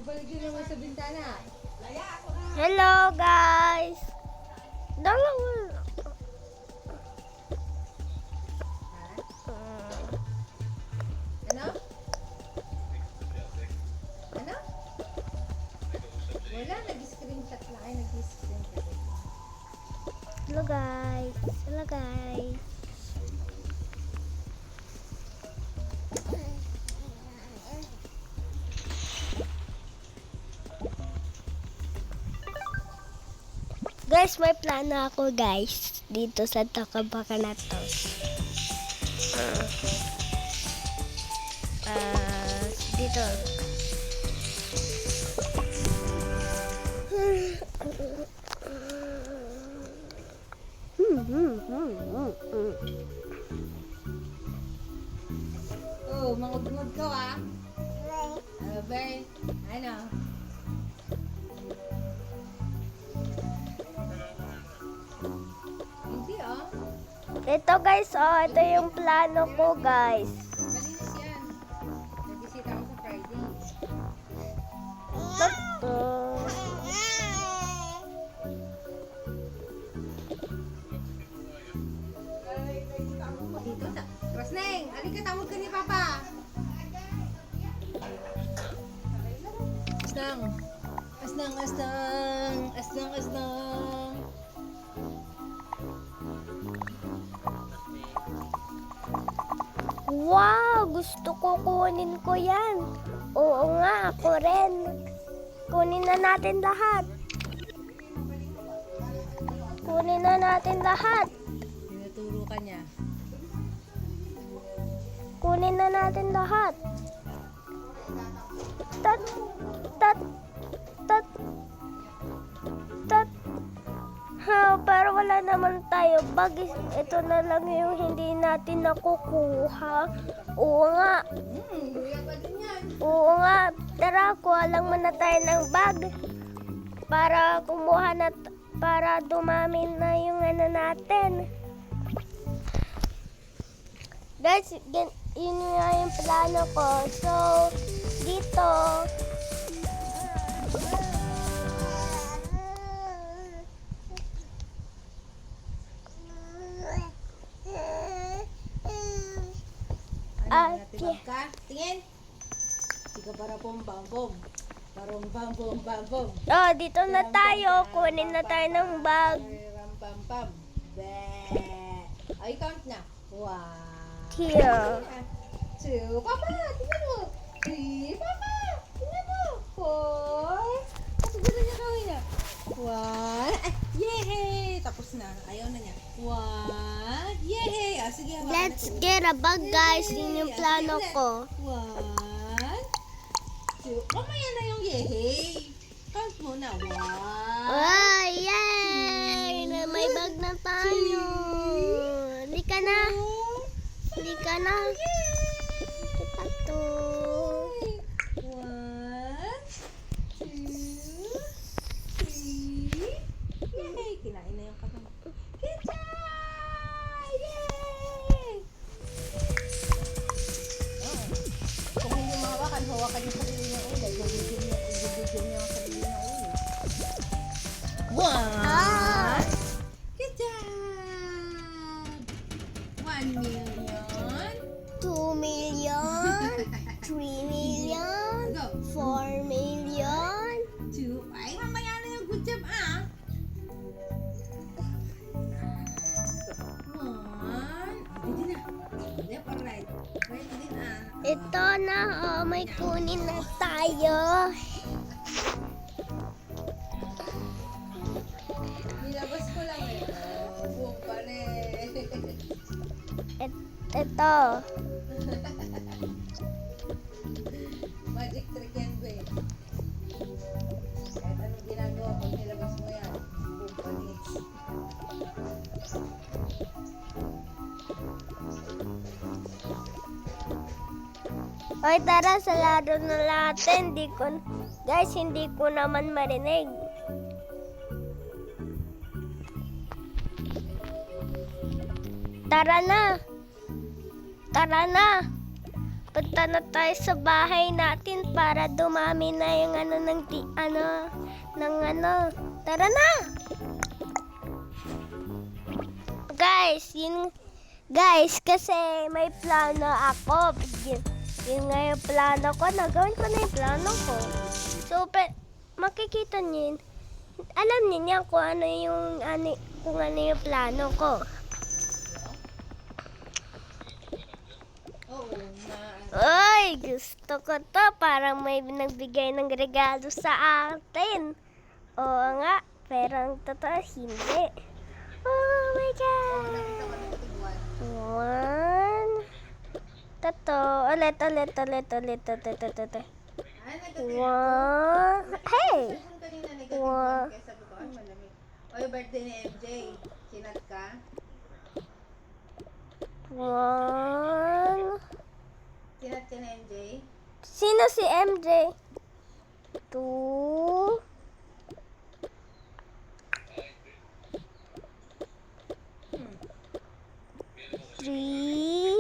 Balik yun naman sa bintana. Hello guys! Dalawa. Ano? Ano? Wala, nag-screenshot lang. Ay, nag-screenshot. Hello guys! Hello guys! Guys, may plano ako guys dito sa Takabaka na to. Dito. Oh, mangod-ngod ko ah. Bye. Ano? Hindi ah. Ito guys, ito yung plano ko guys. Malinis yan. Nag-visit ako sa Friday. Ito. Dito sa... Rosneng, alika tawag ka ni Papa. Asnang. Asnang, asnang. Asnang, asnang. Wow! Gusto ko kunin ko yan. Oo nga, ako rin. Kunin na natin lahat. Kunin na natin lahat. Tinuturo ka niya. Kunin na natin lahat. Tat, tat, tat, tat. Ha, pero wala naman tayo. Bagis, ito na lang yung hindi natin nakukuha. Oo nga. Kuya pa din yan. Oo nga. Tara, kuha lang muna tayo ng bag. Para kumuha na, para dumami na yung ano natin. Guys, yun nga yung plano ko. So, dito, Ano natibag ka? Tingin. Sige para pong bam bom. Parong bam bom bam bom. oh, dito na tayo. Kunin na tayo ng bag. Ram pam pam. Be. Ay, count na. 1, Here. 2, Papa, tingnan mo. 3, Papa, tingnan mo. 4. Kasi gano'n niya gawin niya. 1. Yay! Tapos na. Ayaw na niya. 1. Yay! Ah, sige. hawakan Let's natin. get a bag, guys. Yun yung plano ko. 1, 2. Mamaya na yung yay! Count mo na. 1. Oh, yay! May bag na tayo. Halika na. Halika na. Kita to. 1, 2, 3. Yay! Kinain na yung katong. Kita! Yay! Oh. Kung hindi mahawakan, hawakan yung sarili niya ulo. Gugugin niya yung sarili niya ulo. 1. Good job! 1 million. 2 million. 3 million. Go. 4 million. 2. Ay, mamaya na yung good job, ah. 1. Ready na. Left or right? Ready din, ah. Ito na, may kunin na tayo. Nilabas ko lang eh. Oh, buong pa rin. Ito. Magic trick yan, be. Kahit anong ginagawa, pag nilabas mo yan, buong pa rin. Hoy, tara, sa laro na natin. Guys, hindi ko naman marinig. Tara na. Tara na. punta na tayo sa bahay natin para dumami na yung Tara na! Guys, kasi may plano ako. Yun nga yung plano ko. Nagawin ko na yung plano ko. So, makikita niyo yun. Alam niyo kung ano yung plano ko. Oo, Ay, gusto ko to. Parang may nagbigay ng regalo sa atin. Oo nga, pero ang totoo, hindi. Oh my God! nakita ko na tigwan. One. Ulit. Ay, nagkatid. One. Hey! Cellphone kanina, negative Wow. 1. Kaya sabi ko, ay, malamig. O, yung birthday ni MJ. Sinat ka? One. Sinat ka ni MJ? Sino si MJ? Two. Three.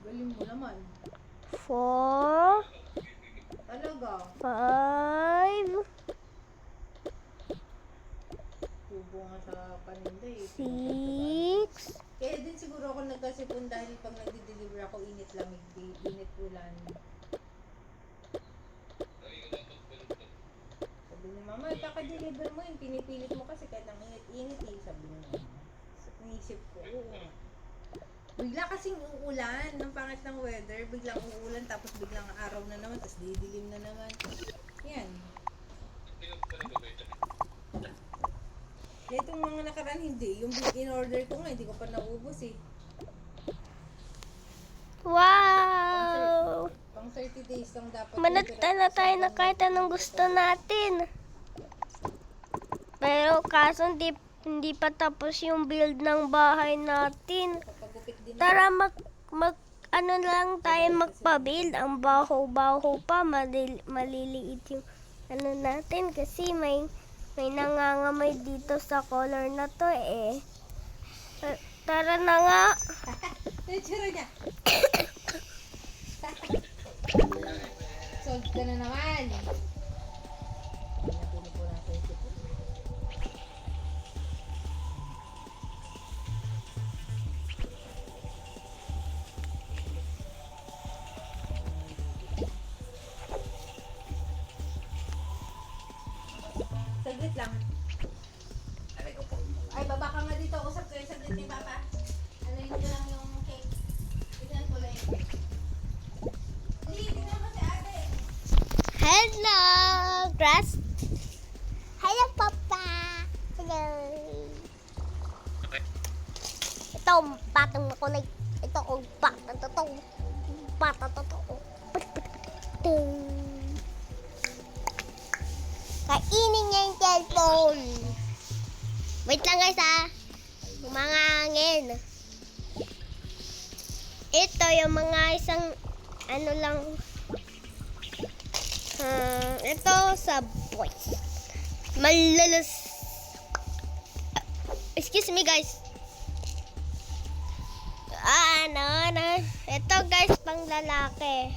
Galing mo naman. Four. Talaga. Five. Tubo nga sa paninda eh. Six. Kaya din siguro ako nagkasipon dahil pag nagdi-deliver ako, init-lamig, init-ulan. Sabi ni mama, kaka-deliver mo yun, pinipilit mo kasi kahit ang init-init eh. Sabi ni mama. So, inisip ko, oo nga. Bigla kasing uulan, ng pangit ng weather, biglang uulan, tapos biglang araw na naman, tapos didilim na naman. Yan. Kaya itong mga nakaraan hindi, yung in-order ko nga, hindi ko pa naubos eh. Wow! Pang 30 days lang dapat. Manata na tayo na kahit anong gusto natin. Pero kaso hindi pa tapos yung build ng bahay natin. Pagupit din. Tara ano lang tayo magpa-build. Ang baho-baho pa, maliliit yung ano natin kasi may nangangamay dito sa color na to eh. Tara na nga. Nature niya. Solve ka na naman. Napili ko na sa isip ko. Saglit lang. Aray ko po. Ay, baba ka nga dito. Usap kayo saglit ni Papa. Alayin ko lang yung cake. Tignan ko lang yung cake. Hindi, tignan mo si ate. Hello, Grass. Hello, Papa. Hello. Ito, batang makulay. Ito, batang totoo. Batang totoo. Kainin niya yung cellphone. Wait lang guys Umangangin. Ito yung mga isang ano lang. Ito sa boys. Malalas. Excuse me guys. Ito guys pang lalaki.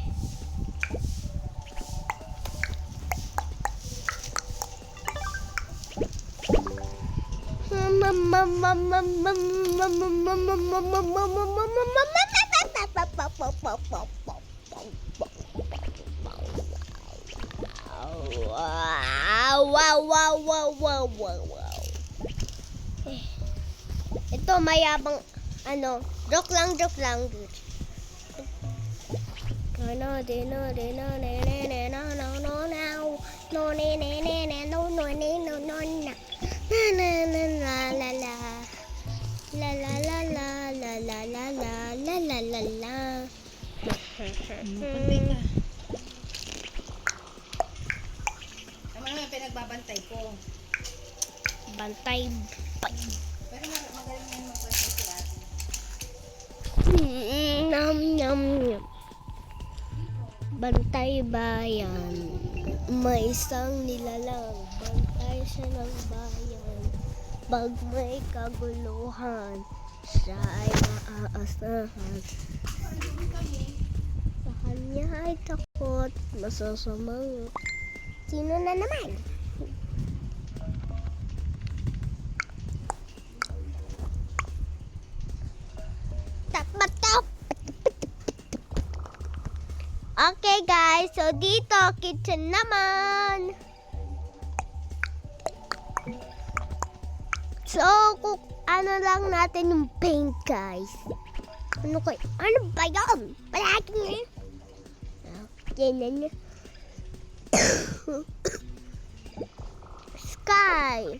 Ito mayabang joke lang. Pantay ka. Tama naman pinagbabantay ko. Bantay. Pero magaling yan magbantay si ate. Nam. Bantay bayan. May isang nilalang. Bantay siya ng bayan. Pag may kaguluhan, Siya ay maaasahan. Sa kanya ay takot, masasamang. Sino na naman? Okay guys, so dito kitchen naman. So, ano lang natin yung paint guys. Ano ba yun? Palagi nga. Okay na niya. Sky.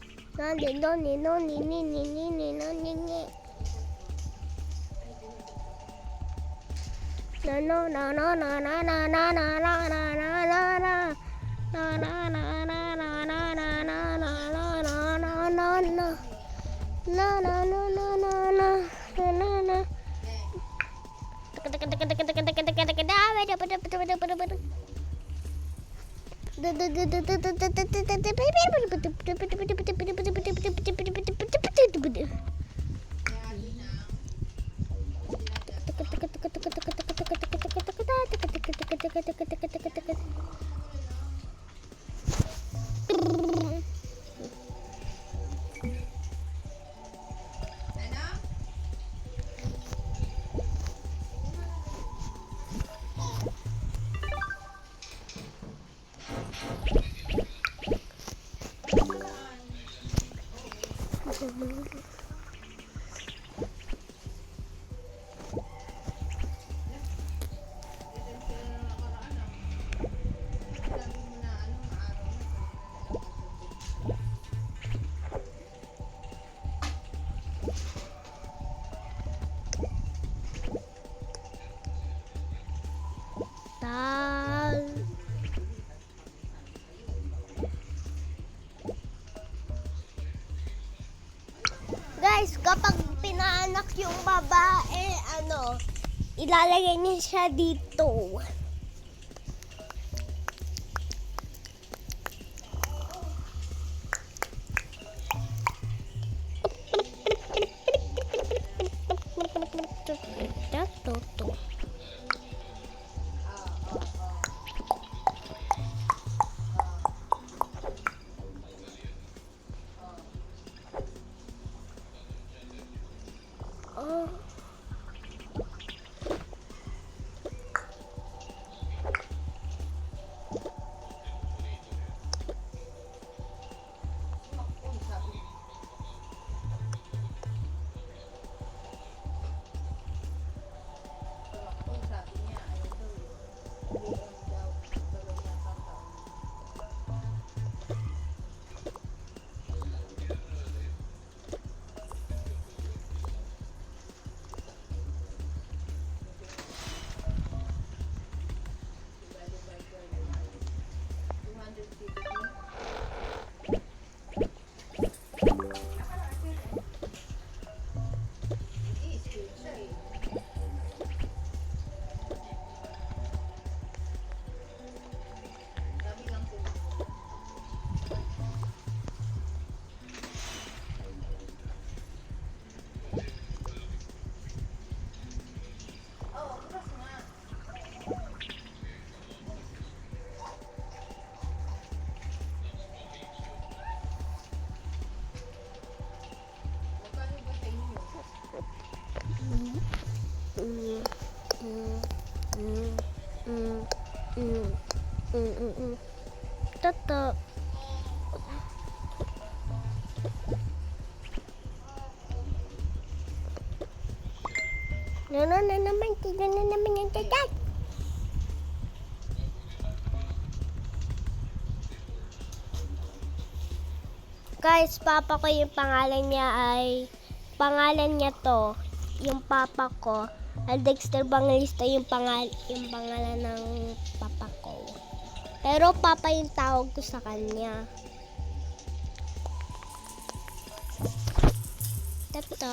Nani. Guys, kapag pinaanak yung babae, ilalagay niya siya dito. Toto. Tignan na naman yung tatat. Guys, papa ko yung pangalan niya to, yung papa ko. Dexter Bangalista yung pangalan ng papa ko. Pero papa yung tawag ko sa kanya. Tato.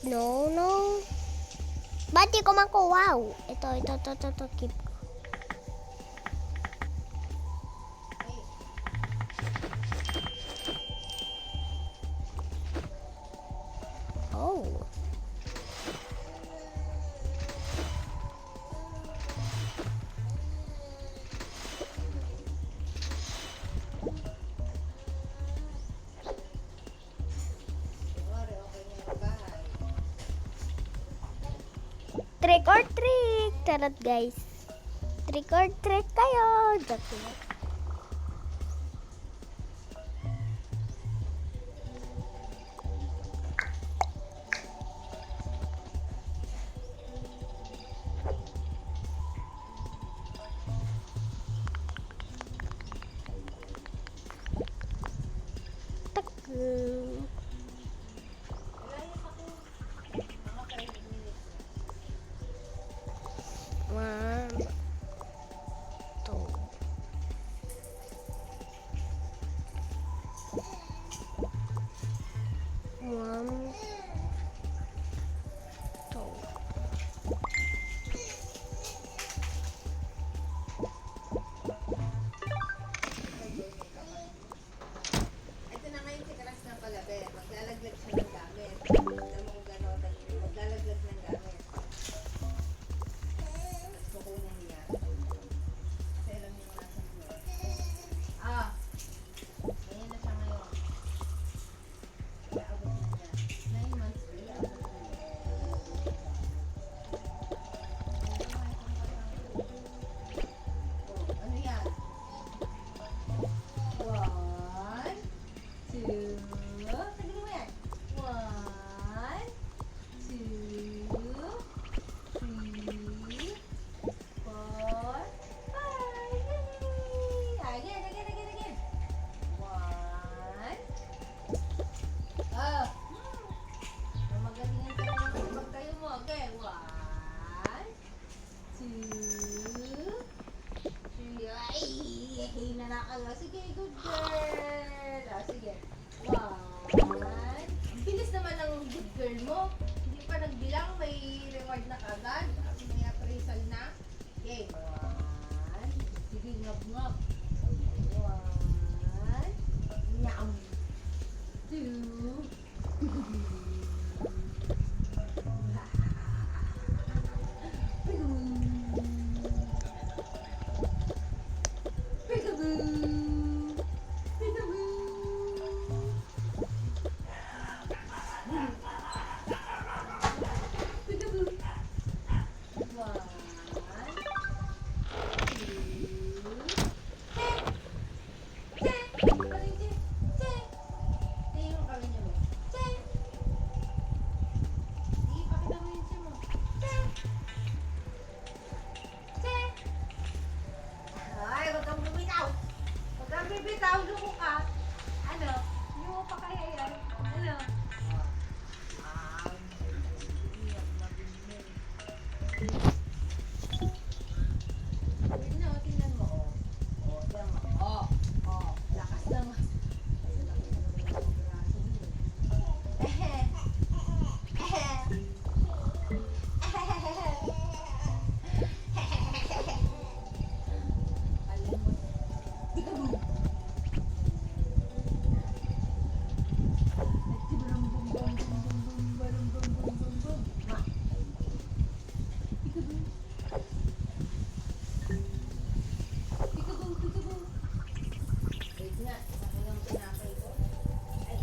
No. Ba't di ko makuha? Ito, keep ko. Trick or treat! Charot guys. Trick or treat kayo! Joke lang. Tak. One, two. One, two. Ito na ngayon si Karas ng palabi. Maglalaglag siya ng gamit. Alam mo kung gano'n. Maglalaglag ng gamit. Tapos kukunin niya. Kasi alam niya kung nasa floor. Ah! Ganyan na siya ngayon. Iaabot na niya. 9 months pa, iaabot na niya. Oh, ano yan? 1, 2, sabi mo yan. 1, 2, 3, 4, 5. Again, again, again, again. 1. Oh. Magalingan ka na ng pagtayo mo. Okay, 1, 2, 3. Ay, hinanakal. Sige, good girl. Ah, sige. 1. Ang bilis naman ng good girl mo. Hindi pa nagbilang, may reward na kagad. May appraisal na. Okay, 1. Sige, ngab-ngab. 1. Nyam. 2. Peekaboo! Peekaboo! Peekaboo! 1, 2, check! Check! Paling check! Check! Tingin mo kami niya mo. Check! Sige, pakita mo yung check mo. Check! Check! Ay, wag kang bumitaw. Wag kang bibitaw, luko ka. Ano? Luko pa kaya yan? Ano? Iyak na binigay. Tingnan mo, tingnan mo. Oh, yan mo. Oh, oh, lakas lang. Kasi laki na naman yung braso niya. Ehe. Ehe. Alam mo. Peekaboo! Peekaboo, peekaboo. Wait nga, ako lang tinapay ko. Ay,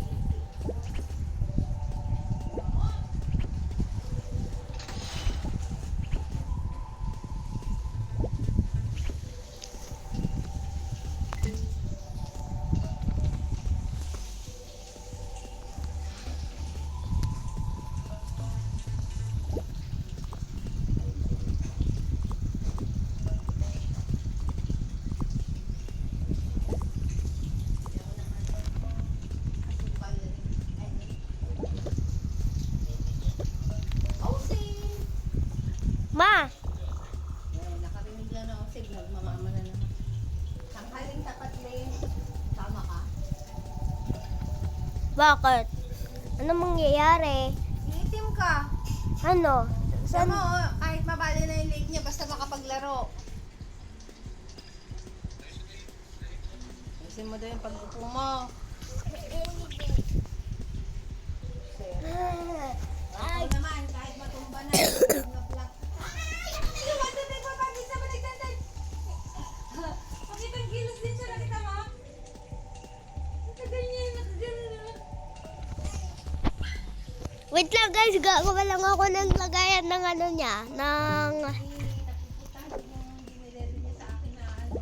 asukal na rin. Ay, Ausing! Ma! Nakarinig lang ng ausing. Nagmamama na naman. Tanghaling tapat rin. Tama ka. Bakit? Ano mangyayari? Iitim ka. Ano? Saan Saan? mo, kahit mabali na yung leg niya, basta makapaglaro. Ayusin mo daw yung pag-upo mo. Ako naman, kahit matumba na. Plak. Ay, matutay pa, pagis na maligtandan. Pakita ang kilos din siya, nakita mo? Nakaganyan, nakaganyan. Wait lang guys, gagawa lang ako ng lagayan ng ano niya, ng... Napuputan yung dinilero niya sa akin na ano.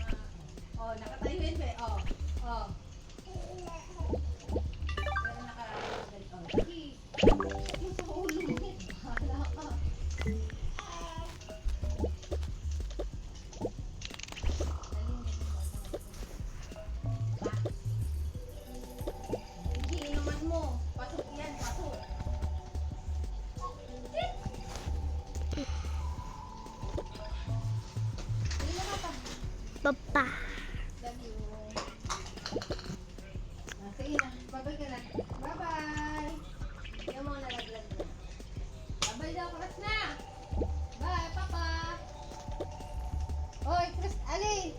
Oh, nakatayo yun, be. Oh. Oh. Pero nakaragal. Oh, sige. Yung sa ulo mo. Bahala ka. Sige, inuman mo. Pasok yan, pasok. Hindi na ka pa. Papa. Love you. Sige na. Bye-bye ka na. Bye-bye. Yung mga nalaglag na. Bye-bye daw. Kulas na. Bye, Papa. Oy, Chris, Ali.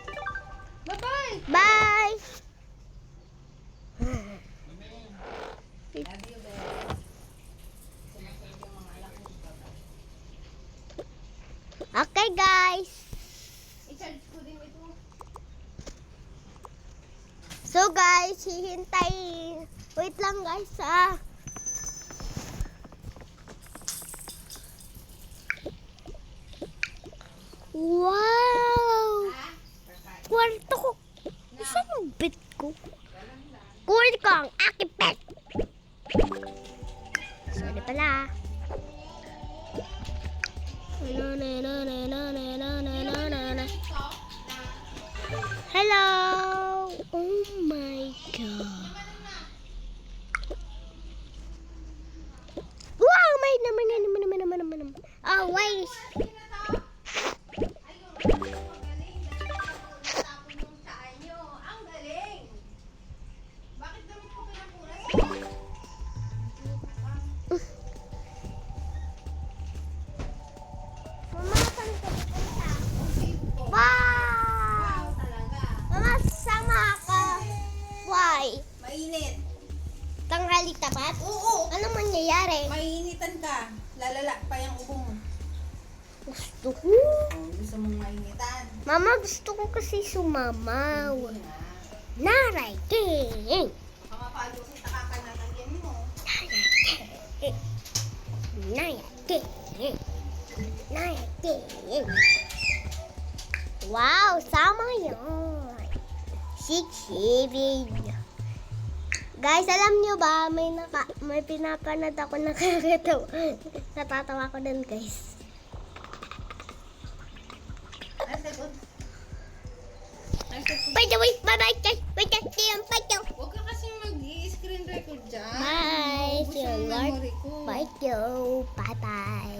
Bye-bye. Bye! Love you, babe. Sinasunod yung mga alak mo. Bye-bye. Okay guys. I-charge ko din ito. So guys, hihintay. Wait lang guys ah. Wow! Ha? Perfect. Kwarto ko. Saan yung bed ko? Kwarto ko ang aking pet. Sorry pala. Hello! Oh my God! Wow! May naman. Oh, wait! Mama, saan ka pupunta? Wow! Mama, sama ako. Why? Mainit. Tanghali tapat? Oo. Ano mangyayari? Mainitan ka. Lalala pa yung ubo mo. Gusto ko. Oh, gusto mong mainitan. Mama, gusto ko kasi sumamaw. Hindi na. Naray, king. Kamapalo kasi nakakanatan yan mo. Naray, wow, sama yun. 6, 7. Guys, alam nyo ba, may pinapanood ako nakakatawa. Natatawa ko din, guys. Wait, bye-bye, guys. Wait, bye. Huwag ka kasi mag-i-screen record dyan. Bye. Ubus See you, yung Lord. memory ko. Bye, yo. Bye-bye.